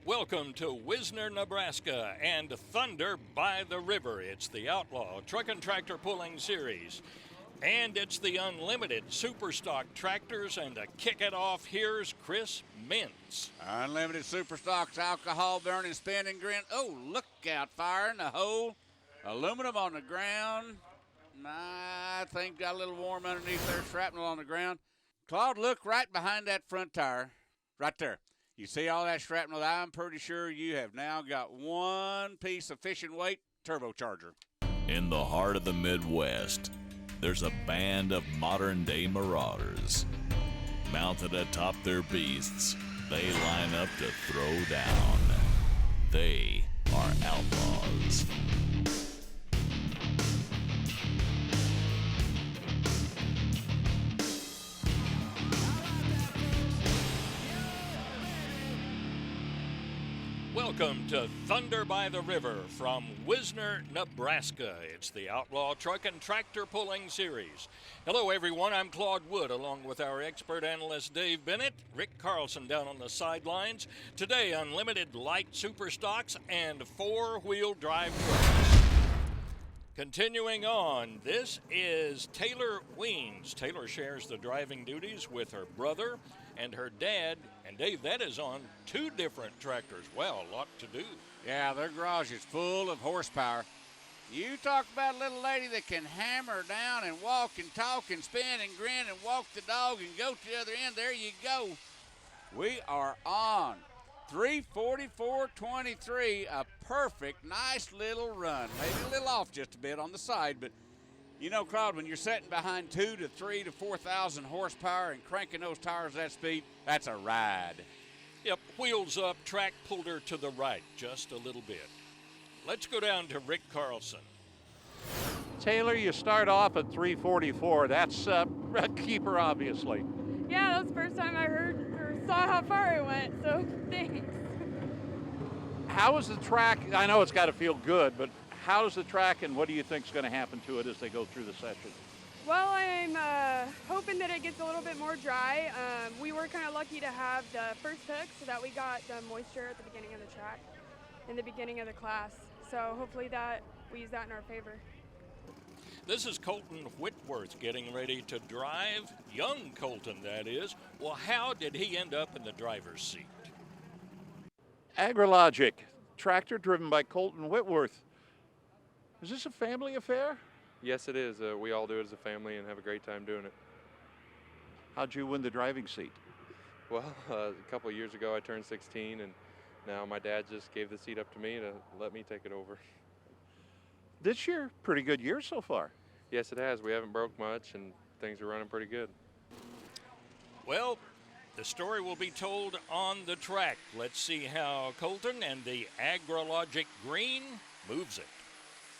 Welcome to Wisner, Nebraska and Thunder by the River. It's the Outlaw Truck and Tractor Pulling Series. And it's the Unlimited Superstock Tractors, and to kick it off, here's Chris Mintz. Unlimited Superstocks, alcohol burning, spin and grin. Oh, look out, fire in the hole. Aluminum on the ground. I think got a little warm underneath there, shrapnel on the ground. Claude, look right behind that front tire, right there. You see all that shrapnel? I'm pretty sure you have now got one piece of fishing weight turbocharger. In the heart of the Midwest, there's a band of modern-day marauders. Mounted atop their beasts, they line up to throw down. They are outlaws. Welcome to Thunder by the River from Wisner, Nebraska. It's the Outlaw Truck and Tractor Pulling Series. Hello, everyone. I'm Claude Wood, along with our expert analyst Dave Bennett, Rick Carlson down on the sidelines. Today, unlimited light superstocks and four-wheel drive trucks. Continuing on, this is Taylor Weens. Taylor shares the driving duties with her brother and her dad. And Dave, that is on two different tractors. Well, a lot to do. Yeah, their garage is full of horsepower. You talk about a little lady that can hammer down and walk and talk and spin and grin and walk the dog and go to the other end. There you go. We are on 344.23, a perfect, nice little run. Maybe a little off just a bit on the side, but you know, Claude, when you're sitting behind 2,000 to 3,000 to 4,000 horsepower and cranking those tires that speed, that's a ride. Yep, wheels up, track pulled her to the right just a little bit. Let's go down to Rick Carlson. Taylor, you start off at 344. That's a keeper, obviously. Yeah, that was the first time I heard or saw how far it went, so thanks. How is the track? I know it's got to feel good, but how is the track, and what do you think is going to happen to it as they go through the session? Well, I'm hoping that it gets a little bit more dry. We were kind of lucky to have the first hook so that we got the moisture at the beginning of the track, in the beginning of the class. So hopefully that we use that in our favor. This is Colton Whitworth getting ready to drive. Young Colton, that is. Well, how did he end up in the driver's seat? AgriLogic, tractor driven by Colton Whitworth. Is this a family affair? Yes, it is. We all do it as a family and have a great time doing it. How'd you win the driving seat? Well, a couple of years ago I turned 16, and now my dad just gave the seat up to me to let me take it over. This year, pretty good year so far. Yes, it has. We haven't broke much, and things are running pretty good. Well, the story will be told on the track. Let's see how Colton and the AgriLogic Green moves it.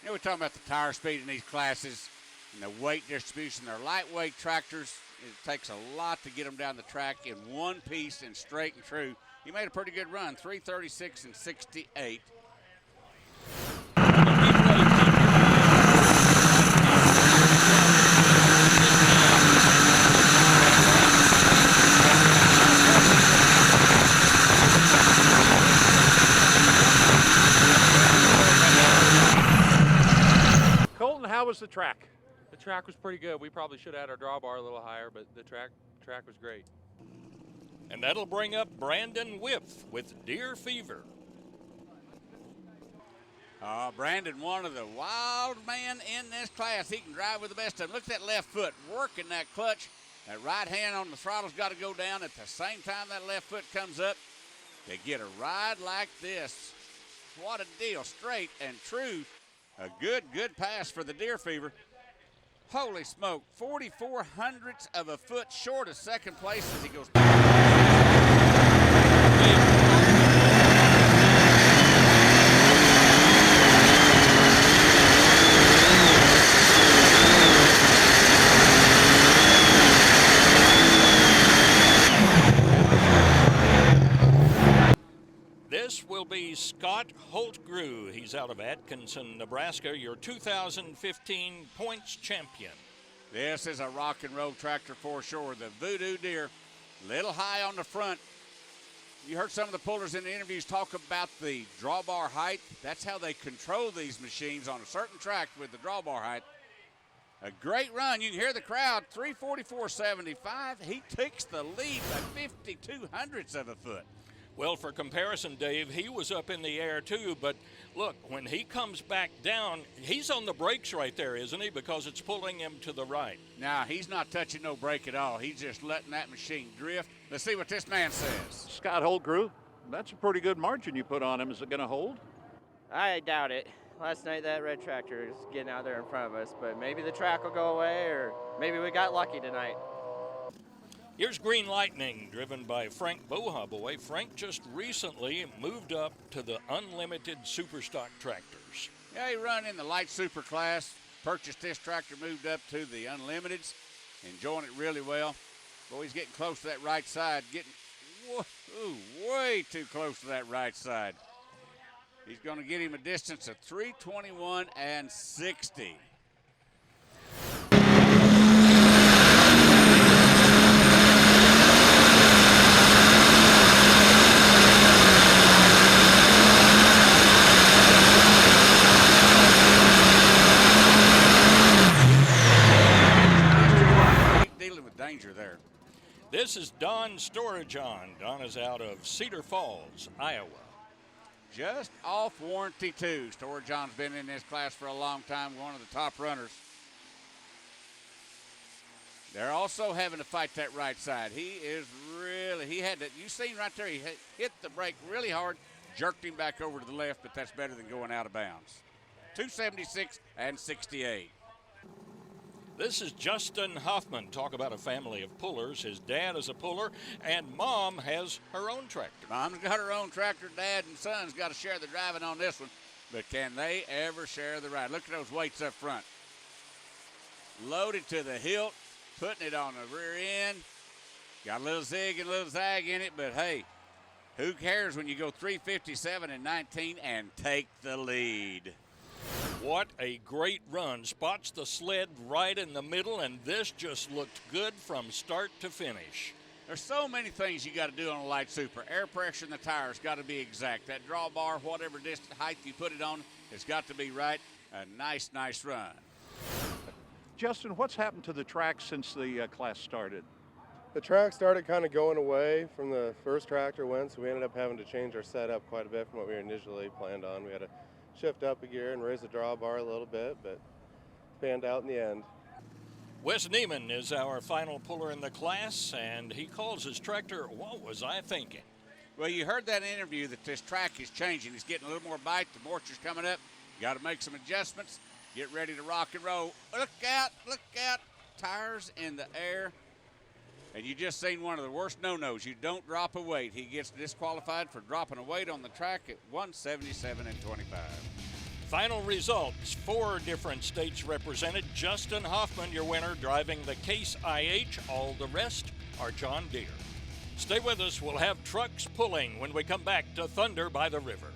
You know, we're talking about the tire speed in these classes and the weight distribution. They're lightweight tractors. It takes a lot to get them down the track in one piece and straight and true. You made a pretty good run, 3:36 and 68. How was the track? The track was pretty good. We probably should have had our drawbar a little higher, but the track was great. And that'll bring up Brandon Whiff with Deer Fever. Brandon, one of the wild men in this class. He can drive with the best of them. Look at that left foot working that clutch. That right hand on the throttle's got to go down at the same time that left foot comes up to get a ride like this. What a deal, straight and true. A good pass for the Deer Fever. Holy smoke, 44 hundredths of a foot short of second place as he goes. This will be Scott Holtgrew. He's out of Atkinson, Nebraska, your 2015 points champion. This is a rock and roll tractor for sure. The Voodoo Deer, little high on the front. You heard some of the pullers in the interviews talk about the drawbar height. That's how they control these machines on a certain track with the drawbar height. A great run. You can hear the crowd, 344.75. He takes the lead by 52/100ths of a foot. Well, for comparison, Dave, he was up in the air too, but look, when he comes back down, he's on the brakes right there, isn't he? Because it's pulling him to the right. Now, he's not touching no brake at all. He's just letting that machine drift. Let's see what this man says. Scott Holtgrew, that's a pretty good margin you put on him. Is it going to hold? I doubt it. Last night that red tractor is getting out there in front of us, but maybe the track will go away, or maybe we got lucky tonight. Here's Green Lightning, driven by Frank Bohaboy. Frank just recently moved up to the unlimited Superstock tractors. Yeah, he run in the light super class, purchased this tractor, moved up to the unlimiteds, enjoying it really well. Boy, he's getting close to that right side, getting way too close to that right side. He's going to get him a distance of 321.60. Dealing with danger there. This is Don Storajon. Don is out of Cedar Falls, Iowa. Just off warranty too. Storajon's been in this class for a long time, one of the top runners. They're also having to fight that right side. He had that, you seen right there, he hit the brake really hard, jerked him back over to the left, but that's better than going out of bounds. 276.68. This is Justin Hoffman. Talk about a family of pullers. His dad is a puller, and Mom has her own tractor. Mom's got her own tractor. Dad and son's got to share the driving on this one. But can they ever share the ride? Look at those weights up front. Loaded to the hilt, putting it on the rear end. Got a little zig and a little zag in it, but hey, who cares when you go 357.19 and take the lead? What a great run. Spots the sled right in the middle, and this just looked good from start to finish. There's so many things you got to do on a light super. Air pressure in the tires got to be exact. That drawbar, whatever distance height you put it on, it's got to be right. A nice run. Justin, what's happened to the track since the class started? The track started kind of going away from the first tractor went, so we ended up having to change our setup quite a bit from what we initially planned on. We had to shift up a gear and raise the drawbar a little bit, but panned out in the end. Wes Neiman is our final puller in the class, and he calls his tractor, "What was I thinking?" Well, you heard that interview that this track is changing. It's getting a little more bite. The moisture's coming up. You got to make some adjustments. Get ready to rock and roll. Look out, look out. Tires in the air. And you just seen one of the worst no-nos. You don't drop a weight. He gets disqualified for dropping a weight on the track at 177.25. Final results, 4 different states represented. Justin Hoffman, your winner, driving the Case IH. All the rest are John Deere. Stay with us. We'll have trucks pulling when we come back to Thunder by the River.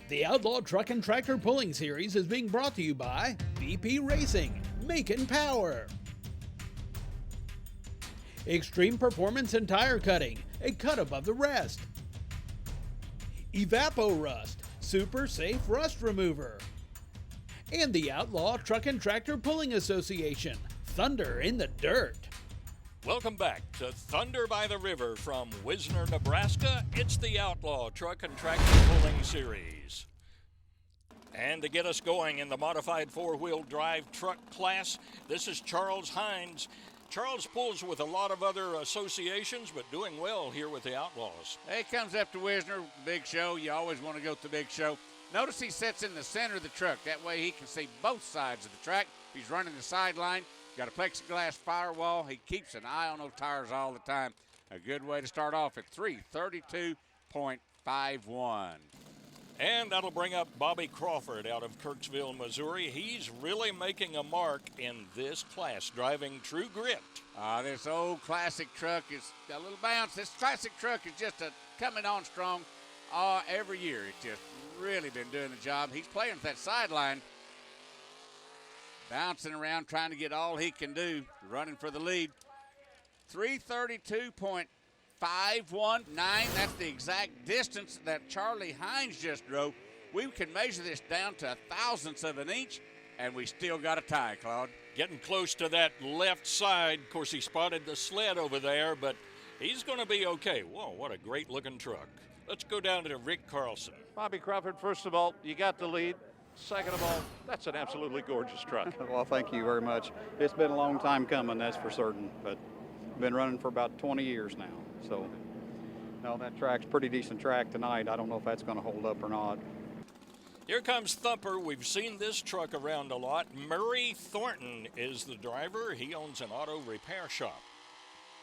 The Outlaw Truck and Tractor Pulling Series is being brought to you by BP Racing, Macon Power, Extreme Performance and Tire Cutting, a cut above the rest, Evapo Rust, super safe rust remover, and the Outlaw Truck and Tractor Pulling Association, Thunder in the Dirt. Welcome back to Thunder by the River from Wisner, Nebraska. It's the Outlaw Truck and Tractor Pulling Series. And to get us going in the modified four-wheel drive truck class, this is Charles Hines. Charles pulls with a lot of other associations, but doing well here with the Outlaws. He comes up to Wisner, big show. You always want to go to the big show. Notice he sits in the center of the truck. That way he can see both sides of the track. He's running the sideline. Got a plexiglass firewall. He keeps an eye on those tires all the time. A good way to start off at 332.51. And that'll bring up Bobby Crawford out of Kirksville, Missouri. He's really making a mark in this class, driving True Grit. This old classic truck is a little bounce. This classic truck is just coming on strong every year. It's just really been doing the job. He's playing with that sideline. bouncing around trying to get all he can do, running for the lead. 332.519, that's the exact distance that Charlie Hines just drove. We can measure this down to 1/1000th of an inch, and we still got a tie, Claude. Getting close to that left side. Of course, he spotted the sled over there, but he's going to be okay. Whoa, what a great-looking truck. Let's go down to Rick Carlson. Bobby Crawford, first of all, you got the lead. Second of all, that's an absolutely gorgeous truck. Well, thank you very much. It's been a long time coming, that's for certain, but been running for about 20 years now. So, no, that track's a pretty decent track tonight. I don't know if that's going to hold up or not. Here comes Thumper. We've seen this truck around a lot. Murray Thornton is the driver. He owns an auto repair shop.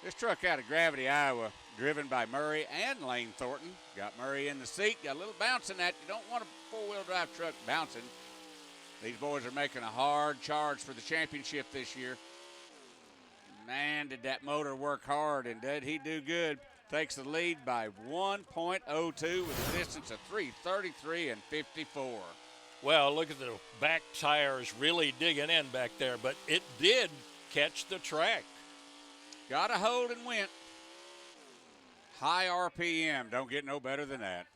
This truck out of Gravity, Iowa, driven by Murray and Lane Thornton. Got Murray in the seat, got a little bounce in that. You don't want a four-wheel drive truck bouncing. These boys are making a hard charge for the championship this year. Man, did that motor work hard, and did he do good. Takes the lead by 1.02 with a distance of 3:33 and 54. Well, look at the back tires really digging in back there, but it did catch the track. Got a hold and went. High RPM, don't get no better than that.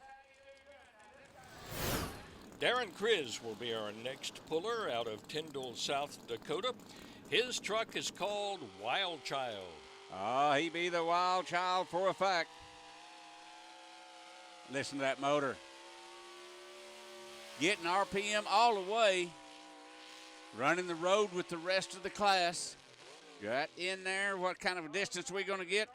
Darren Kriz will be our next puller out of Tyndall, South Dakota. His truck is called Wild Child. Oh, he be the wild child for a fact. Listen to that motor. Getting RPM all the way. Running the road with the rest of the class. Got in there. What kind of a distance are we going to get?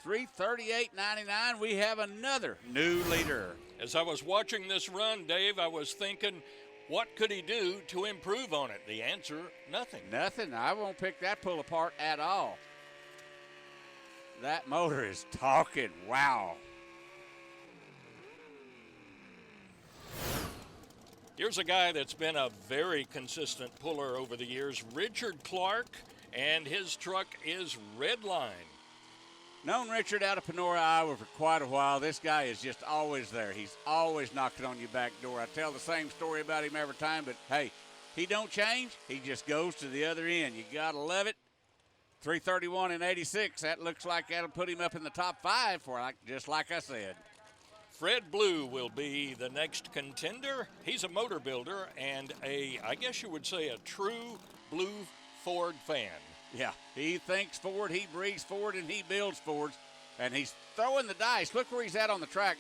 3:38.99. We have another new leader. As I was watching this run, Dave, I was thinking, what could he do to improve on it? The answer, nothing. Nothing. I won't pick that pull apart at all. That motor is talking. Wow. Here's a guy that's been a very consistent puller over the years, Richard Clark, and his truck is Redline. Known Richard out of Panora, Iowa for quite a while. This guy is just always there. He's always knocking on your back door. I tell the same story about him every time, but hey, he don't change. He just goes to the other end. You got to love it. 3:31 and 86. That looks like that'll put him up in the top 5 for just like I said. Fred Blue will be the next contender. He's a motor builder and I guess you would say, a true blue Ford fan. Yeah, he thinks Ford, he breathes Ford, and he builds Fords. And he's throwing the dice. Look where he's at on the track.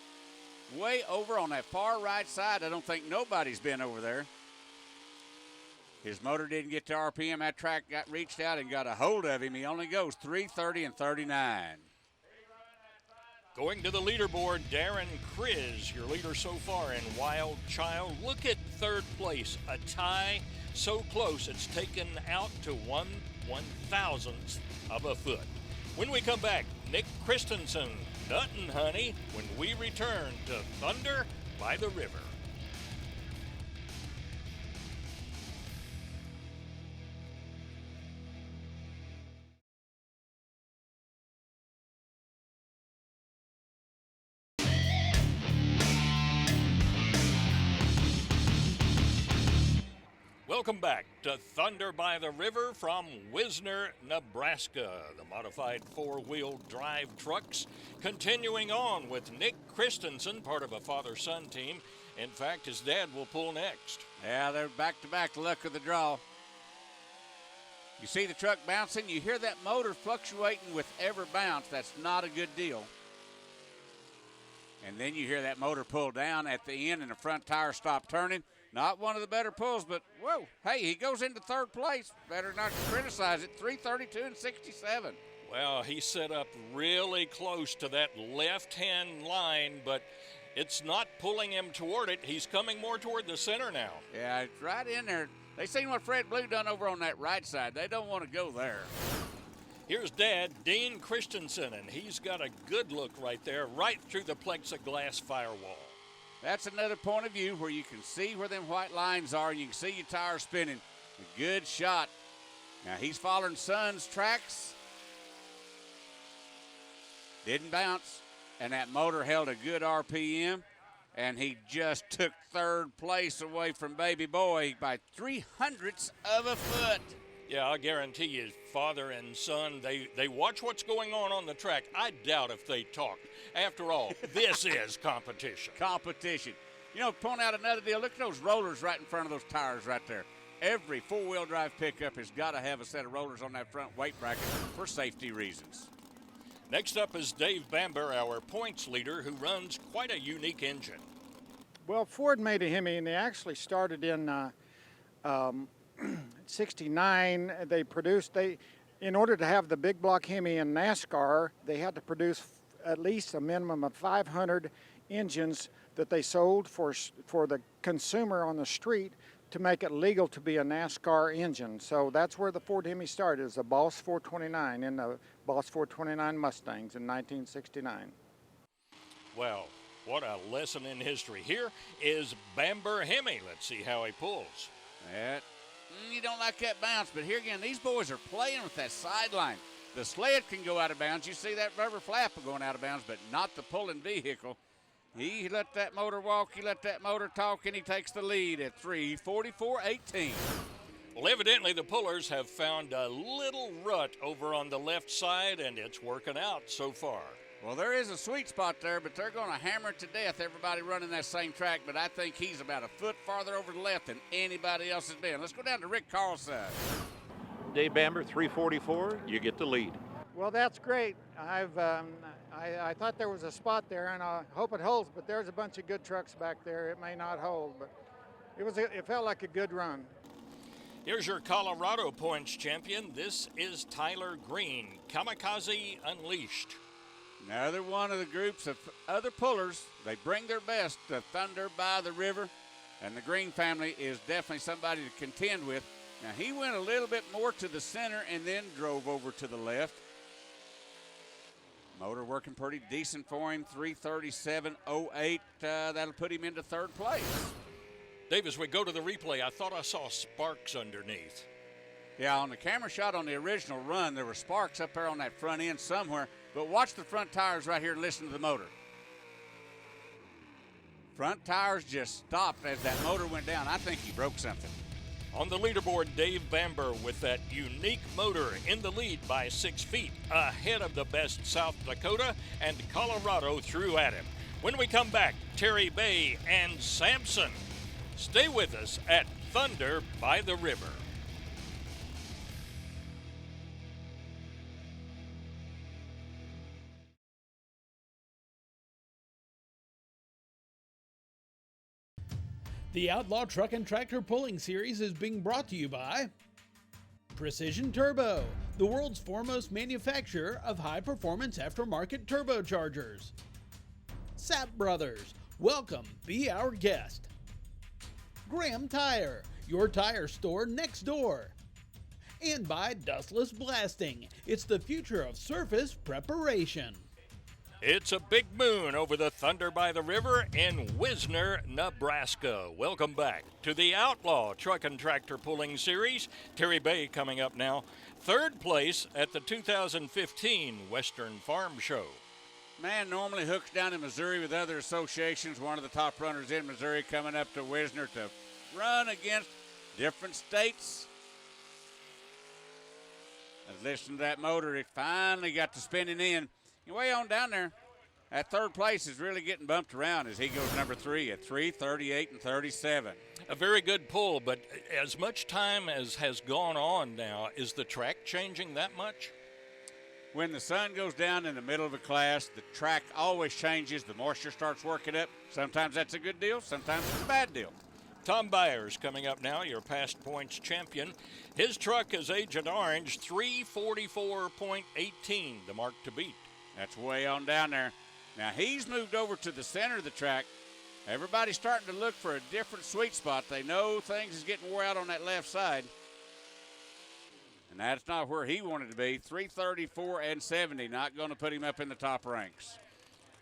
Way over on that far right side. I don't think nobody's been over there. His motor didn't get to RPM. That track got reached out and got a hold of him. He only goes 3:30 and 39. Going to the leaderboard, Darren Kriz, your leader so far in Wild Child. Look at third place, a tie so close it's taken out to 1/1000th of a foot. When we come back, Nick Christensen, Dutton Honey, when we return to Thunder by the River. Welcome back to Thunder by the River from Wisner, Nebraska. The modified four-wheel drive trucks continuing on with Nick Christensen, part of a father-son team. In fact, his dad will pull next. Yeah, they're back-to-back, luck of the draw. You see the truck bouncing, you hear that motor fluctuating with every bounce. That's not a good deal. And then you hear that motor pull down at the end and the front tire stop turning. Not one of the better pulls, but whoa, hey, he goes into third place. Better not criticize it. 3:32 and 67. Well, he set up really close to that left-hand line, but it's not pulling him toward it. He's coming more toward the center now. Yeah, it's right in there. They seen what Fred Blue done over on that right side. They don't want to go there. Here's Dad, Dean Christensen, and he's got a good look right there, right through the plexiglass firewall. That's another point of view where you can see where them white lines are and you can see your tire spinning. A good shot. Now he's following Son's tracks. Didn't bounce, and that motor held a good RPM. and he just took third place away from Baby Boy by 0.03 of a foot. Yeah, I guarantee you, father and son, they watch what's going on the track. I doubt if they talk. After all, this is competition. Competition. You know, point out another deal. Look at those rollers right in front of those tires right there. Every four-wheel drive pickup has got to have a set of rollers on that front weight bracket for safety reasons. Next up is Dave Bamber, our points leader, who runs quite a unique engine. Well, Ford made a Hemi, and they actually started in 69. In order to have the big block Hemi in NASCAR, they had to produce at least a minimum of 500 engines that they sold for the consumer on the street to make it legal to be a NASCAR engine. So that's where the Ford Hemi started, as a Boss 429 in the Boss 429 Mustangs in 1969. Well, what a lesson in history. Here is Bamber Hemi. Let's see how he pulls. You don't like that bounce, but here again, these boys are playing with that sideline. The sled can go out of bounds. You see that rubber flap going out of bounds, but not the pulling vehicle. He let that motor walk, he let that motor talk, and he takes the lead at 3:44.18. Well, evidently the pullers have found a little rut over on the left side, and it's working out so far. Well, there is a sweet spot there, but they're going to hammer it to death, everybody running that same track, but I think he's about a foot farther over the left than anybody else has been. Let's go down to Rick Carl's side. Dave Bamber, 344, you get the lead. Well, that's great. I thought there was a spot there, and I hope it holds, but there's a bunch of good trucks back there. It may not hold, but it felt like a good run. Here's your Colorado points champion. This is Tyler Green, Kamikaze Unleashed. Another one of the groups of other pullers. They bring their best to Thunder by the River, and the Green family is definitely somebody to contend with. Now, he went a little bit more to the center and then drove over to the left. Motor working pretty decent for him, 3:37.08. That'll put him into third place. Dave, as we go to the replay, I thought I saw sparks underneath. Yeah, on the camera shot on the original run, there were sparks up there on that front end somewhere. But watch the front tires right here and listen to the motor. Front tires just stopped as that motor went down. I think he broke something. On the leaderboard, Dave Bamber with that unique motor in the lead by 6 feet, ahead of the best South Dakota, and Colorado threw at him. When we come back, Terry Bay and Sampson. Stay with us at Thunder by the River. The Outlaw Truck and Tractor Pulling Series is being brought to you by Precision Turbo, the world's foremost manufacturer of high-performance aftermarket turbochargers. Sap Brothers, welcome, be our guest. Graham Tire, your tire store next door. And by Dustless Blasting, it's the future of surface preparation. It's a big moon over the Thunder by the River in Wisner, Nebraska. Welcome back to the Outlaw Truck and Tractor Pulling Series. Terry Bay coming up now. Third place at the 2015 Western Farm Show. Man normally hooks down in Missouri with other associations. One of the top runners in Missouri coming up to Wisner to run against different states. Let's listen to that motor. It finally got to spinning in. Way on down there, that third place is really getting bumped around as he goes number 3 at 3:38.37. A very good pull, but as much time as has gone on now, is the track changing that much? When the sun goes down in the middle of a class, the track always changes. The moisture starts working up. Sometimes that's a good deal, sometimes it's a bad deal. Tom Byers coming up now, your past points champion. His truck is Agent Orange, 3:44.18, the mark to beat. That's way on down there. Now, he's moved over to the center of the track. Everybody's starting to look for a different sweet spot. They know things is getting wore out on that left side. And that's not where he wanted to be. 3:34.70, not going to put him up in the top ranks.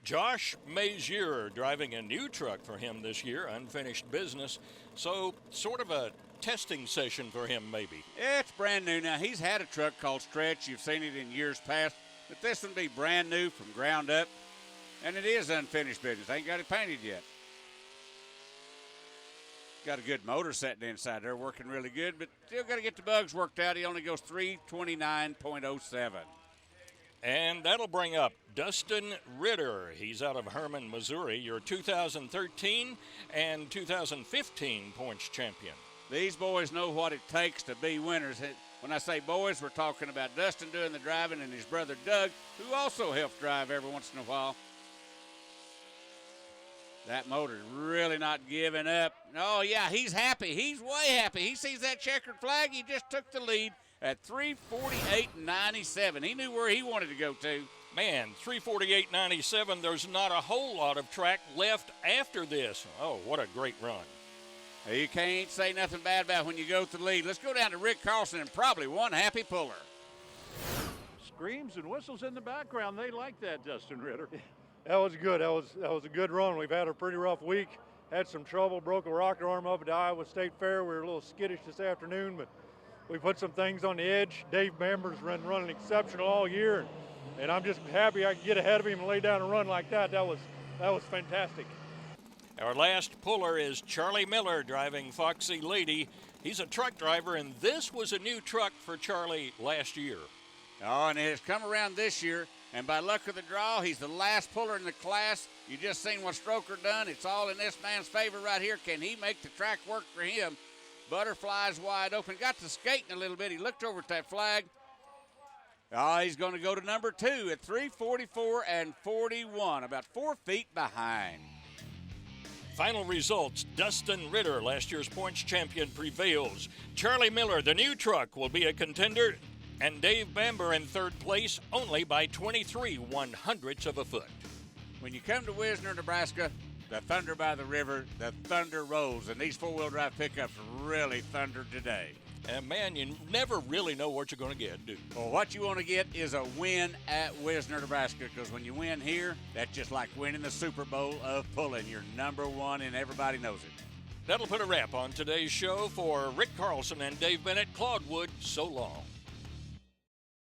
Josh Mazier driving a new truck for him this year, unfinished business. So sort of a testing session for him maybe. It's brand new. Now, he's had a truck called Stretch. You've seen it in years past. But this one be brand new from ground up, and it is unfinished business. Ain't got it painted yet. Got a good motor setting inside there, working really good, but still got to get the bugs worked out. He only goes 3:29.07. And that'll bring up Dustin Ritter. He's out of Herman, Missouri, your 2013 and 2015 points champion. These boys know what it takes to be winners. When I say boys, we're talking about Dustin doing the driving and his brother Doug, who also helps drive every once in a while. That motor's really not giving up. Oh, yeah, he's happy. He's way happy. He sees that checkered flag. He just took the lead at 3:48.97. He knew where he wanted to go to. Man, 3:48.97, there's not a whole lot of track left after this. Oh, what a great run. You can't say nothing bad about when you go to the lead. Let's go down to Rick Carlson and probably one happy puller. Screams and whistles in the background. They like that, Dustin Ritter. That was good. That was a good run. We've had a pretty rough week. Had some trouble. Broke a rocker arm up at the Iowa State Fair. We were a little skittish this afternoon, but we put some things on the edge. Dave Bamber's been running exceptional all year, and I'm just happy I could get ahead of him and lay down a run like that. That was fantastic. Our last puller is Charlie Miller driving Foxy Lady. He's a truck driver, and this was a new truck for Charlie last year. Oh, and it has come around this year. And by luck of the draw, he's the last puller in the class. You just seen what Stroker done. It's all in this man's favor right here. Can he make the track work for him? Butterflies wide open. Got to skating a little bit. He looked over at that flag. Oh, he's going to go to number 2 at 3:44.41, about 4 feet behind. Final results, Dustin Ritter, last year's points champion, prevails. Charlie Miller, the new truck, will be a contender, and Dave Bamber in third place only by 23/100ths of a foot. When you come to Wisner, Nebraska, the thunder by the river, the thunder rolls, and these four-wheel drive pickups really thundered today. And man, you never really know what you're going to get, do you? Well, what you want to get is a win at Wisner, Nebraska, because when you win here, that's just like winning the Super Bowl of pulling. You're number one, and everybody knows it. That'll put a wrap on today's show. For Rick Carlson and Dave Bennett, Claude Wood, so long.